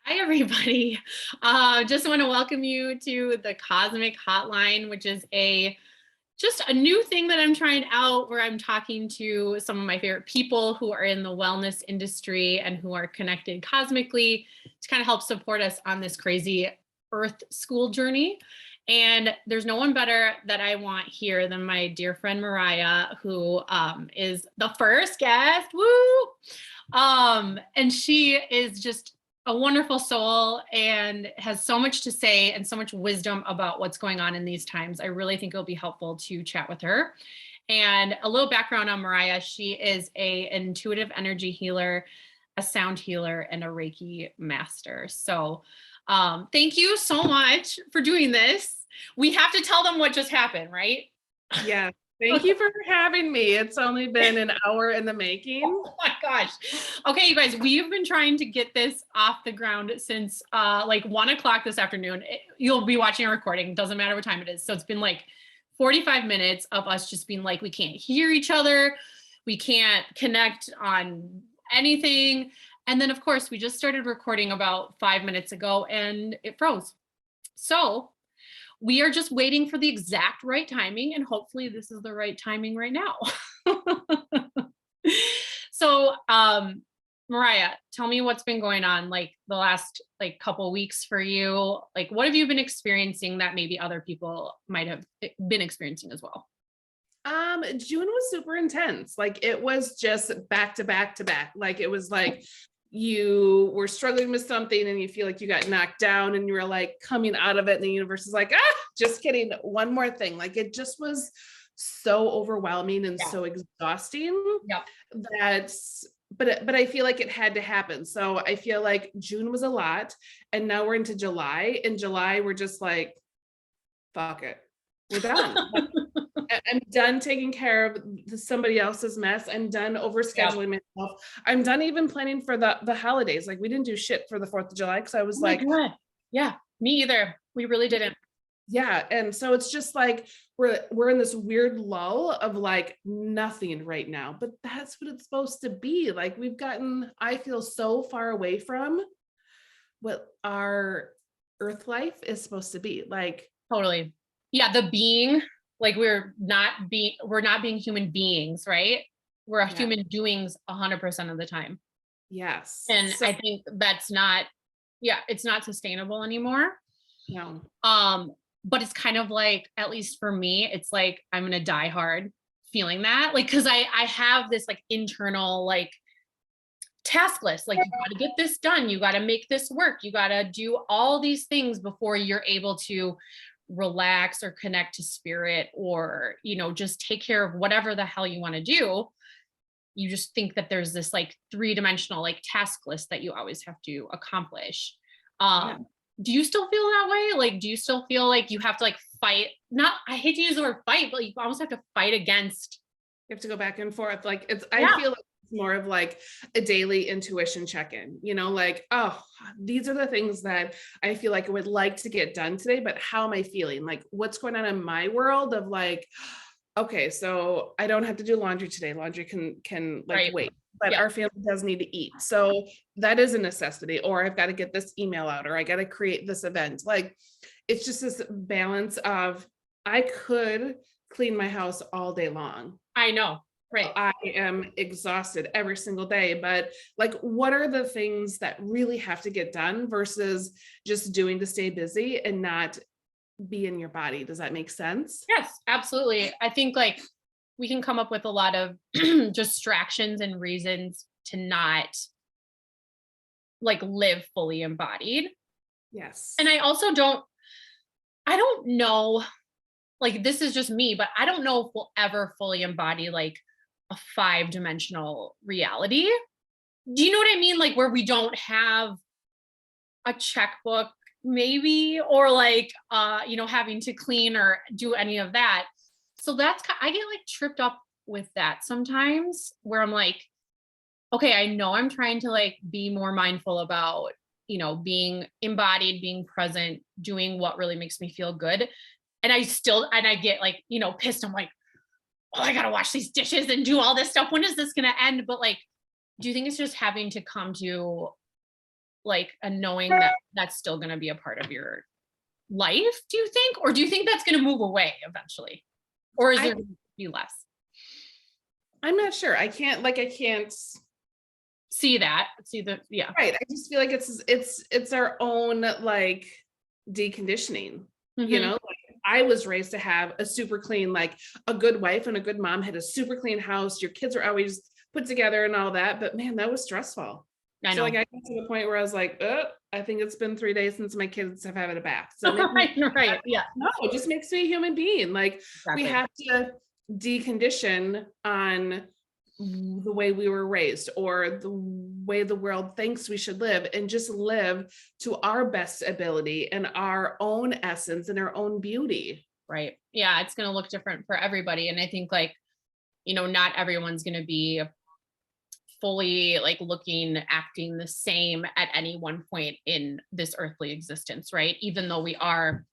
Hi, everybody. Just want to welcome you to the Cosmic Hotline, which is just a new thing that I'm trying out where I'm talking to some of my favorite people who are in the wellness industry and who are connected cosmically to kind of help support us on this crazy earth school journey. And there's no one better that I want here than my dear friend Mariah, who is the first guest. Woo! And she is just a wonderful soul and has so much to say and so much wisdom about what's going on in these times. I really think it'll be helpful to chat with her. And a little background on Mariah. She is an intuitive energy healer, a sound healer, and a Reiki master. So thank you so much for doing this. We have to tell them what just happened, right? Yeah. Thank you for having me. It's only been an hour in the making. Oh my gosh. Okay, you guys, we've been trying to get this off the ground since like 1 o'clock this afternoon. You'll be watching a recording. Doesn't matter what time it is. So it's been like 45 minutes of us just being like, we can't hear each other. We can't connect on anything. And then of course we just started recording about 5 minutes ago and it froze. So we are just waiting for the exact right timing, and hopefully this is the right timing right now. So, Mariah, tell me what's been going on like the last like couple weeks for you. Like, what have you been experiencing that maybe other people might have been experiencing as well? June was super intense. Like it was just back to back to back. Like it was like you were struggling with something and you feel like you got knocked down and you were like coming out of it and the universe is like, just kidding. One more thing. Like it just was so overwhelming and so exhausting Yep. but I feel like it had to happen. So I feel like June was a lot and now we're into July. In July, we're just like, fuck it. We're done. I'm done taking care of somebody else's mess. I'm done overscheduling myself. I'm done even planning for the holidays. Like we didn't do shit for the 4th of July because I was Oh my like, God. Yeah, me either. We really didn't. yeah. And so it's just like we're in this weird lull of like nothing right now. But that's what it's supposed to be. Like I feel so far away from what our earth life is supposed to be. Like Totally. Yeah, the being, like we're not being human beings, right? We're a yeah. human doings 100% of the time. Yes. And So I think that's not, yeah, it's not sustainable anymore. no. But it's kind of like, at least for me, it's like I'm gonna die hard feeling that. Like, cause I have this like internal like task list. Like you gotta get this done, you gotta make this work, you gotta do all these things before you're able to relax or connect to spirit or, just take care of whatever the hell you want to do. You just think that there's this like three-dimensional like task list that you always have to accomplish. Yeah. Do you still feel that way? Like, do you still feel like you have to like fight? Not, I hate to use the word fight, but you almost have to fight against. You have to go back and forth. Like I Yeah. feel like it's more of like a daily intuition check-in, like, oh, these are the things that I feel like I would like to get done today, but how am I feeling? Like what's going on in my world of like, okay, so I don't have to do laundry today. Laundry can like Right. wait, but Yeah. our family does need to eat. So that is a necessity, or I've got to get this email out, or I got to create this event. Like it's just this balance of I could clean my house all day long. I know. Right. I am exhausted every single day, but like, what are the things that really have to get done versus just doing to stay busy and not be in your body? Does that make sense? Yes, absolutely. I think like we can come up with a lot of distractions and reasons to not like live fully embodied. Yes. And I don't know, like this is just me, but I don't know if we'll ever fully embody like a 5-dimensional reality. Do you know what I mean? Like where we don't have a checkbook maybe, or like having to clean or do any of that. So I get like tripped up with that sometimes where I'm like, okay, I know I'm trying to like be more mindful about, being embodied, being present, doing what really makes me feel good. And I get like, pissed. I'm like, oh, I gotta wash these dishes and do all this stuff. When is this gonna end? But like, do you think it's just having to come to like, and knowing that that's still going to be a part of your life, do you think? Or do you think that's going to move away eventually? Or is there going to be less? I'm not sure. I can't See the, yeah. right. I just feel like it's our own like deconditioning, you know, like I was raised to have a super clean, like a good wife and a good mom had a super clean house. Your kids were always put together and all that, but man, that was stressful. I know. So like I got to the point where I was like, I think it's been 3 days since my kids have had a bath. So right, yeah. no, it just makes me a human being. Like Exactly. we have to decondition on the way we were raised or the way the world thinks we should live, and just live to our best ability and our own essence and our own beauty. Right. Yeah, it's going to look different for everybody. And I think like, not everyone's going to be fully like acting the same at any one point in this earthly existence, right? Even though we are,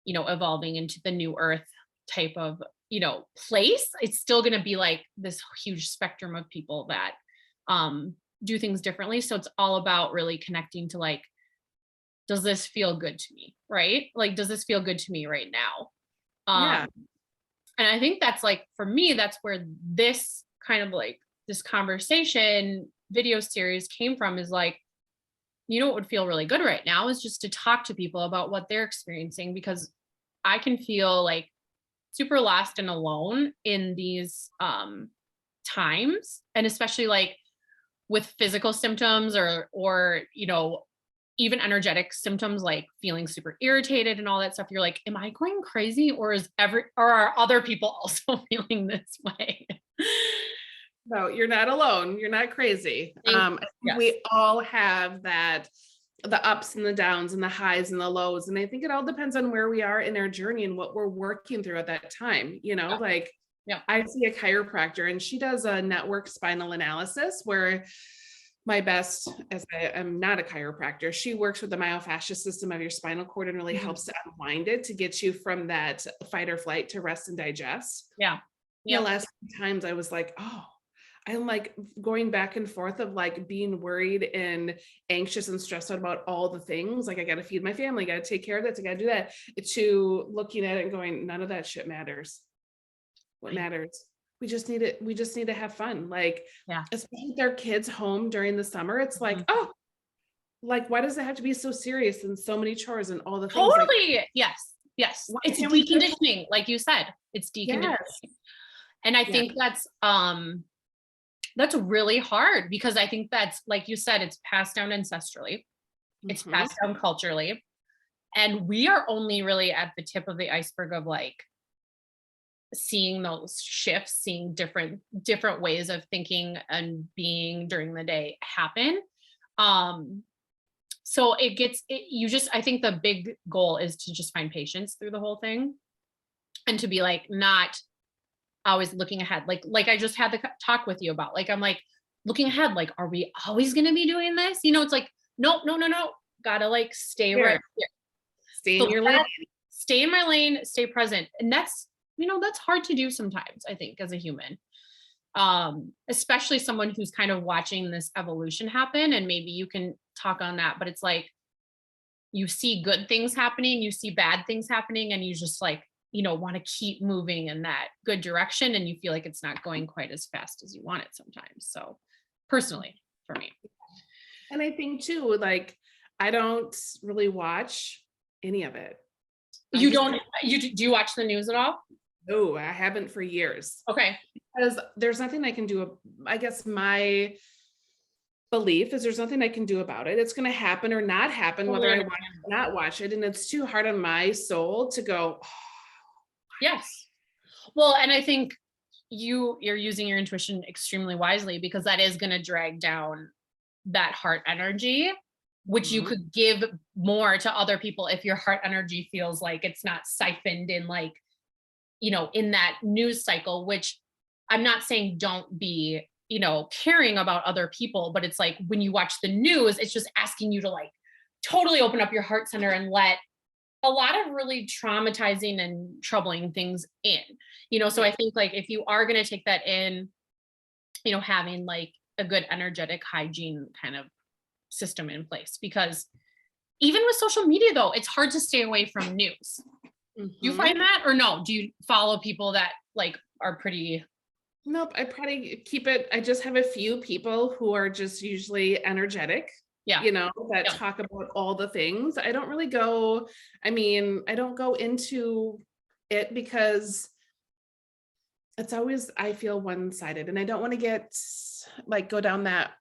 evolving into the new earth type of, place, it's still going to be like this huge spectrum of people that do things differently. So it's all about really connecting to like, does this feel good to me? Right? Like, does this feel good to me right now? Yeah. And I think that's like, for me, that's where this kind of like this conversation video series came from, is like, what would feel really good right now is just to talk to people about what they're experiencing, because I can feel like super lost and alone in these times, and especially like with physical symptoms or even energetic symptoms, like feeling super irritated and all that stuff. You're like, am I going crazy, or are other people also feeling this way? No, you're not alone. You're not crazy. Yes. We all have that, the ups and the downs and the highs and the lows. And I think it all depends on where we are in our journey and what we're working through at that time. Like I see a chiropractor and she does a network spinal analysis where my best, as I am not a chiropractor, she works with the myofascial system of your spinal cord and really helps to unwind it to get you from that fight or flight to rest and digest. Yeah. The last times I was like, I'm like going back and forth of like being worried and anxious and stressed out about all the things. Like I got to feed my family, got to take care of this, I got to do that, to looking at it and going, none of that shit matters. What matters? We just need it. We just need to have fun. Like, especially with their kids home during the summer. It's like, like, why does it have to be so serious and so many chores and all the things? Totally. Like, yes. It's deconditioning. Like you said, it's deconditioning. Yes. And I think that's really hard, because I think that's, like you said, it's passed down ancestrally, it's passed down culturally, and we are only really at the tip of the iceberg of like seeing those shifts, seeing different ways of thinking and being during the day happen. So I think the big goal is to just find patience through the whole thing, and to be like, not always looking ahead. Like I just had the talk with you about, like, I'm like looking ahead, like, are we always going to be doing this? It's like, no. Gotta like stay right here. Stay in your lane. Stay in my lane, stay present. And that's hard to do sometimes, I think, as a human. Especially someone who's kind of watching this evolution happen, and maybe you can talk on that, but it's like, you see good things happening, you see bad things happening, and you just like, want to keep moving in that good direction, and you feel like it's not going quite as fast as you want it sometimes. So personally, for me. And I think too, like, I don't really watch any of it. Do you watch the news at all? No, I haven't for years. Okay. Because there's nothing I can do. I guess my belief is there's nothing I can do about it. It's going to happen or not happen, whether I watch it or not watch it. And it's too hard on my soul to go, yes. Well, and I think you're using your intuition extremely wisely, because that is going to drag down that heart energy, which you could give more to other people if your heart energy feels like it's not siphoned in, like, in that news cycle, which I'm not saying don't be, caring about other people, but it's like, when you watch the news, it's just asking you to like totally open up your heart center and let a lot of really traumatizing and troubling things in, so I think like, if you are going to take that in, having like a good energetic hygiene kind of system in place, because even with social media though, it's hard to stay away from news. Do you find that, or no? Do you follow people that like are pretty? Nope, I probably keep it. I just have a few people who are just usually energetic, Yeah. that Yeah. talk about all the things. I don't really go, I don't go into it because it's always, I feel one-sided, and I don't want to get like go down that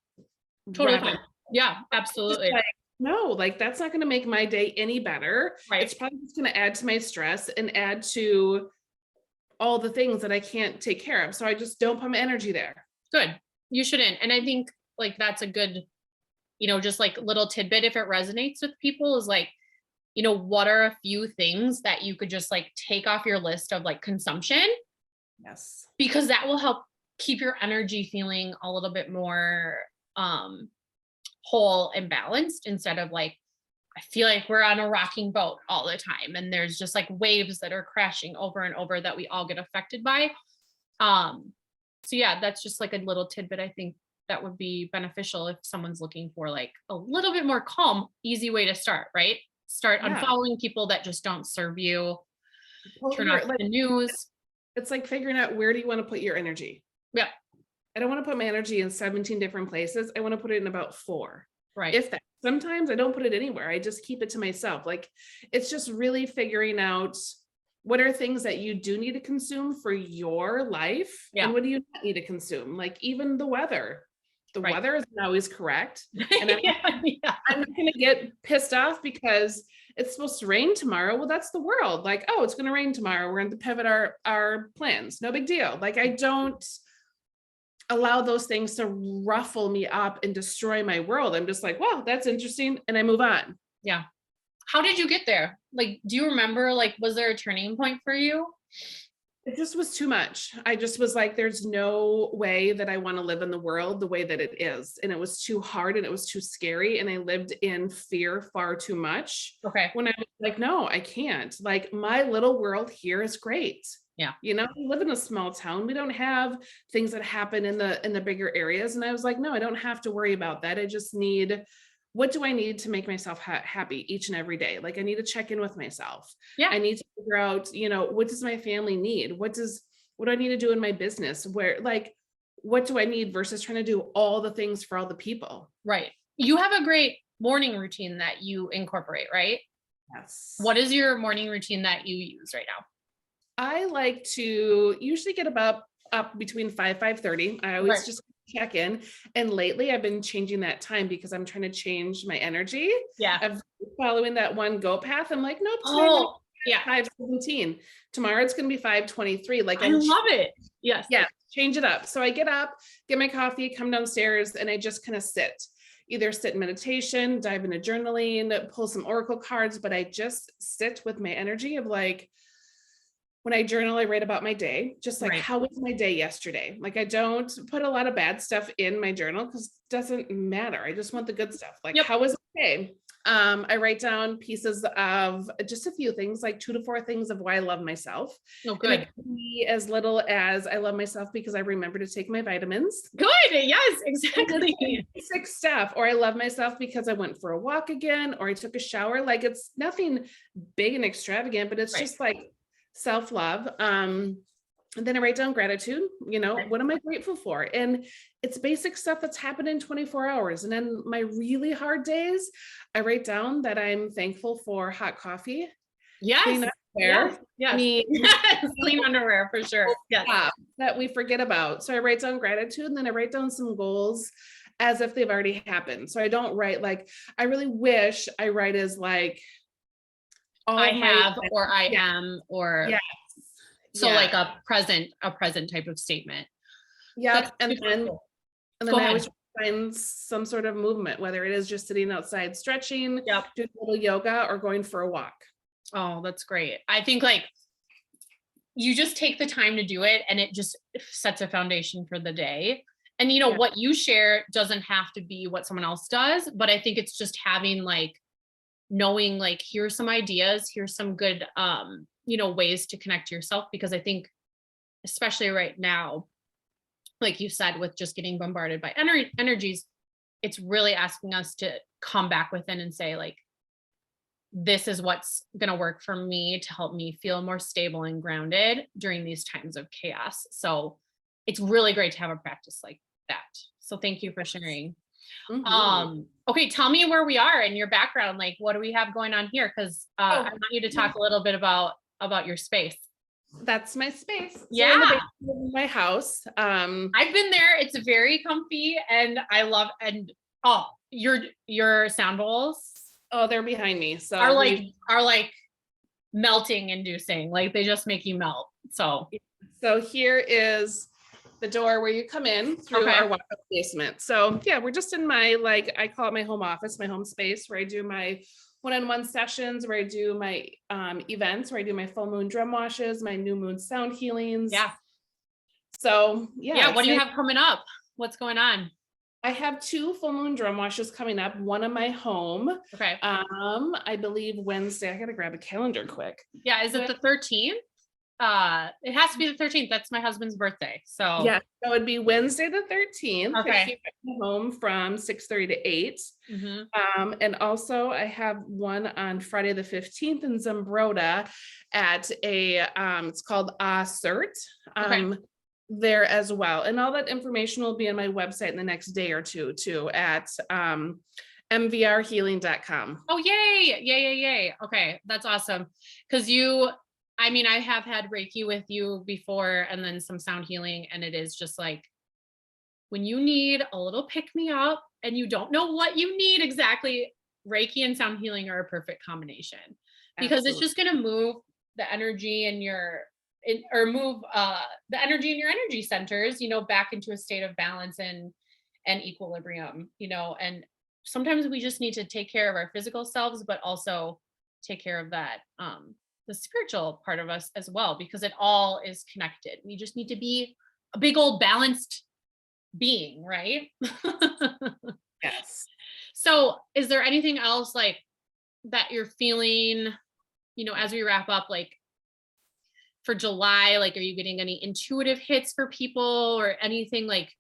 Totally rabbit. fine. Yeah, Just absolutely. like, no, like that's not going to make my day any better. Right. It's probably just going to add to my stress and add to all the things that I can't take care of. So I just don't put my energy there. Good. You shouldn't. And I think like that's a good, just like little tidbit, if it resonates with people, is like, what are a few things that you could just like take off your list of like consumption? Yes. Because that will help keep your energy feeling a little bit more whole and balanced, instead of like, I feel like we're on a rocking boat all the time and there's just like waves that are crashing over and over that we all get affected by. So yeah, that's just like a little tidbit I think that would be beneficial if someone's looking for like a little bit more calm, easy way to start, right? Start Yeah. unfollowing people that just don't serve you. Turn off Like, the news. it's like figuring out, where do you want to put your energy? Yeah. I don't want to put my energy in 17 different places. I want to put it in about 4. Right. If that, sometimes I don't put it anywhere. I just keep it to myself. Like, it's just really figuring out what are things that you do need to consume for your life, Yeah. and what do you not need to consume? Like even the weather. The Right. weather is not always correct. And Yeah. I'm not going to get pissed off because it's supposed to rain tomorrow. Well, that's the world. Like, oh, it's going to rain tomorrow. We're going to pivot our plans. No big deal. Like, I don't allow those things to ruffle me up and destroy my world. I'm just like, wow, that's interesting. And I move on. Yeah. How did you get there? Like, do you remember, like, was there a turning point for you? It just was too much. I just was like, there's no way that I want to live in the world the way that it is. And it was too hard and it was too scary. And I lived in fear far too much. Okay. When I was like, no, I can't. Like, my little world here is great. Yeah. We live in a small town. We don't have things that happen in the bigger areas. And I was like, no, I don't have to worry about that. I just need, what do I need to make myself happy each and every day? Like, I need to check in with myself. Yeah. I need to figure out, what does my family need? What do I need to do in my business? What do I need versus trying to do all the things for all the people? Right. You have a great morning routine that you incorporate, right? Yes. What is your morning routine that you use right now? I like to usually get up between 5:30. I always just check in. And lately I've been changing that time because I'm trying to change my energy. Yeah. Of following that one go path. I'm like, nope. Oh, yeah. 5:17. Tomorrow it's going to be 5:23. Like, I love it. Yes. Yeah. Change it up. So I get up, get my coffee, come downstairs, and I just kind of sit. Either sit in meditation, dive into journaling, pull some oracle cards, but I just sit with my energy of like, when I journal, I write about my day, just like, how was my day yesterday? Like, I don't put a lot of bad stuff in my journal because it doesn't matter. I just want the good stuff. Like, how was my day? I write down pieces of just a few things, like 2 to 4 things of why I love myself. Oh, good. And it can be as little as, I love myself because I remember to take my vitamins. Good. Yes, exactly. Basic stuff. Or I love myself because I went for a walk again, or I took a shower. Like, it's nothing big and extravagant, but it's just like self-love. And then I write down gratitude, what am I grateful for? And it's basic stuff that's happened in 24 hours. And then my really hard days, I write down that I'm thankful for hot coffee. Yes. Clean underwear. Yes. Clean underwear for sure. Yes. That we forget about. So I write down gratitude, and then I write down some goals as if they've already happened. So I don't write like, I really wish I write as like, I have, or I am, or so like a present type of statement. Yeah. And then I always find some sort of movement, whether it is just sitting outside stretching, doing a little yoga, or going for a walk. Oh, that's great. I think like you just take the time to do it and it just sets a foundation for the day. And what you share doesn't have to be what someone else does, but I think it's just having like, knowing like, here's some ideas, here's some good, ways to connect to yourself. Because I think, especially right now, like you said, with just getting bombarded by energies, it's really asking us to come back within and say like, this is what's going to work for me to help me feel more stable and grounded during these times of chaos. So it's really great to have a practice like that. So thank you for sharing. Okay, tell me where we are in your background. Like, what do we have going on here? Because I want you to talk a little bit about your space. That's my space. Yeah, in the basement of my house. I've been there. It's very comfy, and I love. And your sound bowls. Oh, they're behind me. So are like melting inducing. Like they just make you melt. So here is the door where you come in through our walk-up basement. So yeah, we're just in my, like, I call it my home office, my home space, where I do my one-on-one sessions, where I do my events, where I do my full moon drum washes, my new moon sound healings. Yeah. So yeah. What do you have coming up? What's going on? I have 2 full moon drum washes coming up, one in my home. Okay. I believe Wednesday. I gotta grab a calendar quick. Yeah, is it the 13th? It has to be the 13th. That's my husband's birthday. So yeah, that would be Wednesday the 13th. Okay. I keep home from 6:30 to 8. And also I have one on Friday the 15th in Zumbrota at a it's called Cert. There as well. And all that information will be on my website in the next day or two too, at mvrhealing.com. Oh, yay. Okay. That's awesome. Cause I have had Reiki with you before and then some sound healing. And it is just like, when you need a little pick me up and you don't know what you need exactly, Reiki and sound healing are a perfect combination because it's just going to move the energy in move the energy in your energy centers, back into a state of balance and equilibrium, and sometimes we just need to take care of our physical selves, but also take care of that, the spiritual part of us as well, because it all is connected. We just need to be a big old balanced being, right? Yes. So is there anything else like that you're feeling, as we wrap up, like for July, like, are you getting any intuitive hits for people or anything like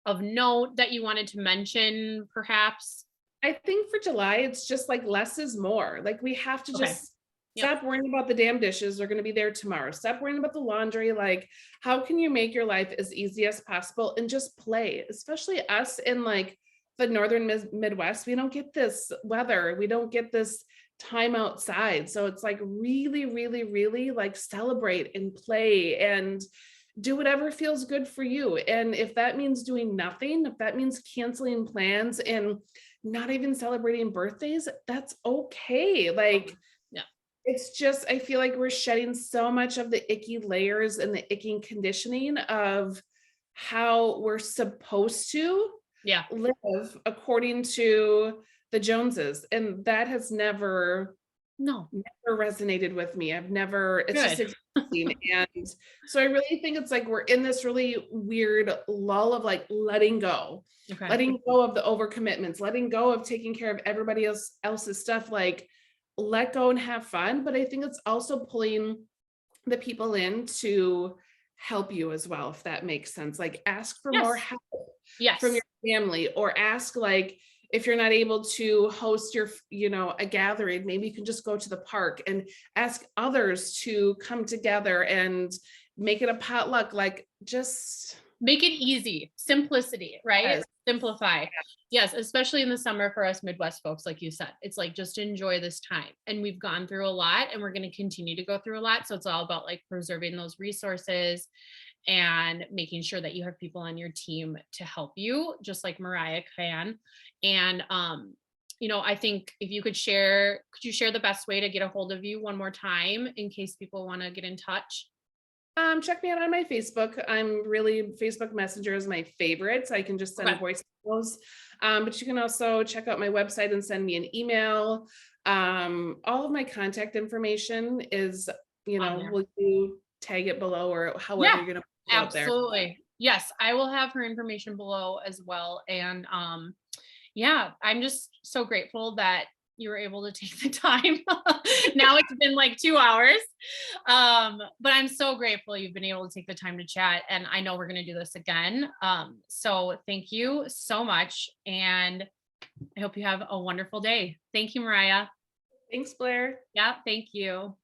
of note that you wanted to mention perhaps? I think for July, it's just like less is more. Like we have to just stop worrying about the damn dishes. They're going to be there tomorrow. Stop worrying about the laundry. Like, how can you make your life as easy as possible and just play? Especially us in like the northern Midwest, we don't get this weather. We don't get this time outside. So it's like really, really, really like celebrate and play and do whatever feels good for you. And if that means doing nothing, if that means canceling plans and not even celebrating birthdays, that's okay. Like, it's just, I feel like we're shedding so much of the icky layers and the icky conditioning of how we're supposed to live according to the Joneses. And that has never resonated with me. It's just exhausting. And so I really think it's like, we're in this really weird lull of like letting go of the overcommitments, letting go of taking care of everybody else's stuff, like let go and have fun. But I think it's also pulling the people in to help you as well, if that makes sense. Like ask for more help from your family, or ask, like, if you're not able to host your, a gathering, maybe you can just go to the park and ask others to come together and make it a potluck. Like, just make it easy. Simplicity, right? Simplify. Yes, especially in the summer for us Midwest folks, like you said, it's like, just enjoy this time. And we've gone through a lot and we're going to continue to go through a lot. So it's all about like preserving those resources and making sure that you have people on your team to help you, just like Mariah can. And, I think if you could share the best way to get a hold of you one more time in case people want to get in touch? Check me out on my Facebook. Facebook Messenger is my favorite. So I can just send voice memos. But you can also check out my website and send me an email. All of my contact information is, will you tag it below or however you're going to put it out there? Absolutely. Yes, I will have her information below as well. And I'm just so grateful that you were able to take the time. Now it's been like 2 hours. But I'm so grateful you've been able to take the time to chat. And I know we're going to do this again. So thank you so much. And I hope you have a wonderful day. Thank you, Mariah. Thanks, Blair. Yeah, thank you.